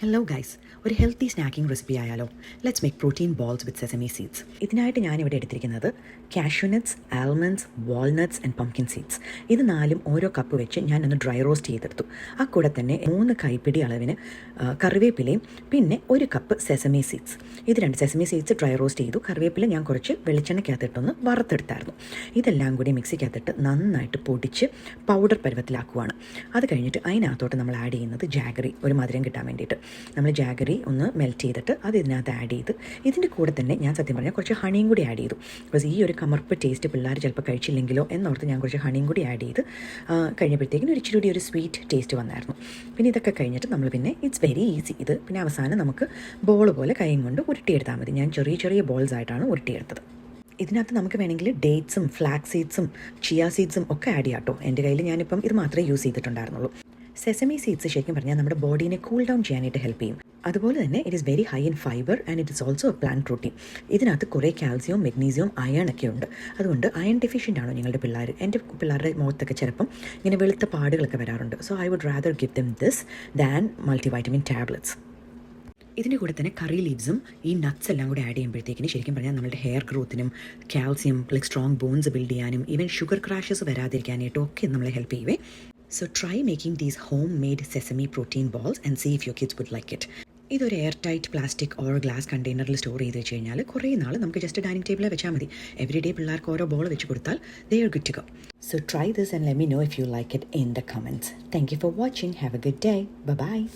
Hello guys, ഒരു healthy snacking recipe ആയാലോ? Let's make protein balls with sesame seeds. ഇതിനായിട്ട് ഞാനിവിടെ എടുത്തിരിക്കുന്നത് cashew nuts, almonds, walnuts and pumpkin seeds. ഇത് നാലും ഓരോ കപ്പ് വെച്ച് ഞാനൊന്ന് ഡ്രൈ റോസ്റ്റ് ചെയ്തെടുത്തു. ആ കൂടെ തന്നെ 3 കൈപ്പിടി അളവിന് കറിവേപ്പിലയും പിന്നെ 1 കപ്പ് സെസമി സീഡ്സ്. ഇത് 2 സെസമി സീഡ്സ് ഡ്രൈ റോസ്റ്റ് ചെയ്തു. കറിവേപ്പില ഞാൻ കുറച്ച് വെളിച്ചെണ്ണയ്ക്കകത്തിട്ടൊന്ന് വറുത്തെടുത്തായിരുന്നു. ഇതെല്ലാം കൂടി മിക്സിക്കകത്തിട്ട് നന്നായിട്ട് പൊടിച്ച് പൗഡർ പരുവത്തിലാക്കുവാണ്. അത് കഴിഞ്ഞിട്ട് അതിനകത്തോട്ട് നമ്മൾ ആഡ് ചെയ്യുന്നത് ജാഗറി, ഒരു മധുരം കിട്ടാൻ വേണ്ടിയിട്ട് നമ്മൾ ജാഗറി ഒന്ന് മെൽറ്റ് ചെയ്തിട്ട് അത് ഇതിനകത്ത് ആഡ് ചെയ്ത് ഇതിൻ്റെ കൂടെ തന്നെ ഞാൻ സത്യം പറഞ്ഞാൽ കുറച്ച് ഹണിയും കൂടി ആഡ് ചെയ്തു. ബിക്കോസ് ഈ ഒരു കമർപ്പ് ടേസ്റ്റ് പിള്ളേർ ചിലപ്പോൾ കഴിച്ചില്ലെങ്കിലോ എന്നോർത്ത് ഞാൻ കുറച്ച് ഹണിയും കൂടി ആഡ് ചെയ്ത് കഴിഞ്ഞപ്പോഴത്തേക്കിനും ഒരു ഇച്ചിരി കൂടി ഒരു സ്വീറ്റ് ടേസ്റ്റ് വന്നായിരുന്നു. പിന്നെ ഇതൊക്കെ കഴിഞ്ഞിട്ട് നമ്മൾ പിന്നെ ഇറ്റ്സ് വെരി ഈസി. ഇത് പിന്നെ അവസാനം നമുക്ക് ബോൾ പോലെ കൈയും കൊണ്ട് ഉരുട്ടിയെടുത്താൽ മതി. ഞാൻ ചെറിയ ചെറിയ ബോൾസ് ആയിട്ടാണ് ഉരുട്ടിയെടുത്തത്. ഇതിനകത്ത് നമുക്ക് വേണമെങ്കിൽ ഡേറ്റ്സും ഫ്ലാക്സ് സീഡ്സും ചിയ സീഡ്സും ഒക്കെ ആഡ് ചെയ്യാം കേട്ടോ. എൻ്റെ കയ്യിൽ ഞാനിപ്പം ഇത് മാത്രമേ യൂസ് ചെയ്തിട്ടുണ്ടായിരുന്നുള്ളൂ. സെസമി സീഡ്സ് ശരിക്കും പറഞ്ഞാൽ നമ്മുടെ ബോഡീനെ കൂൾ ഡൗൺ ചെയ്യാനായിട്ട് ഹെൽപ്പ് ചെയ്യും. അതുപോലെ തന്നെ it is very high in fibre and it is also A plant protein. ഇതിനകത്ത് കുറേ കാൽസ്യവും മെഗ്നീസിയവും അയൺ ഒക്കെ ഉണ്ട്. അതുകൊണ്ട് അയൺ ഡെഫിഷ്യൻ്റ് ആണോ നിങ്ങളുടെ പിള്ളേർ? എൻ്റെ പിള്ളേരുടെ മുഖത്തൊക്കെ ചിലപ്പം ഇങ്ങനെ വെളുത്ത പാടുകളൊക്കെ വരാറുണ്ട്. So I would rather give them this than multivitamin tablets. ഇതിൻ്റെ കൂടെ തന്നെ കറി ലീവ്സും ഈ നട്ട്സ് എല്ലാം കൂടി ആഡ് ചെയ്യുമ്പോഴത്തേക്കിന് ശരിക്കും പറഞ്ഞാൽ നമ്മുടെ ഹെയർ ഗ്രോത്തിനും calcium like strong bones build ചെയ്യാനും ഈവൻ ഷുഗർ ക്രാഷസ് വരാതിരിക്കാനായിട്ടും ഒക്കെ നമ്മളെ ഹെൽപ്പ് ചെയ്യുവേ. So try making these homemade sesame protein balls and see if your kids would like it. ഇതൊരു air tight plastic or glass കണ്ടെയ്നറിൽ store ചെയ്ത് വെച്ച് കഴിഞ്ഞാൽ കുറേ നാൾ നമുക്ക് ജസ്റ്റ് ഡൈനിങ് ടേബിളിൽ വെച്ചാൽ മതി. എവറി ഡേ പിള്ളേർക്ക് ഓരോ ബോൾ വെച്ച് കൊടുത്താൽ they are good to go. So try this and let me know if you like it in the comments. Thank you for watching. Have a good day. Bye-bye.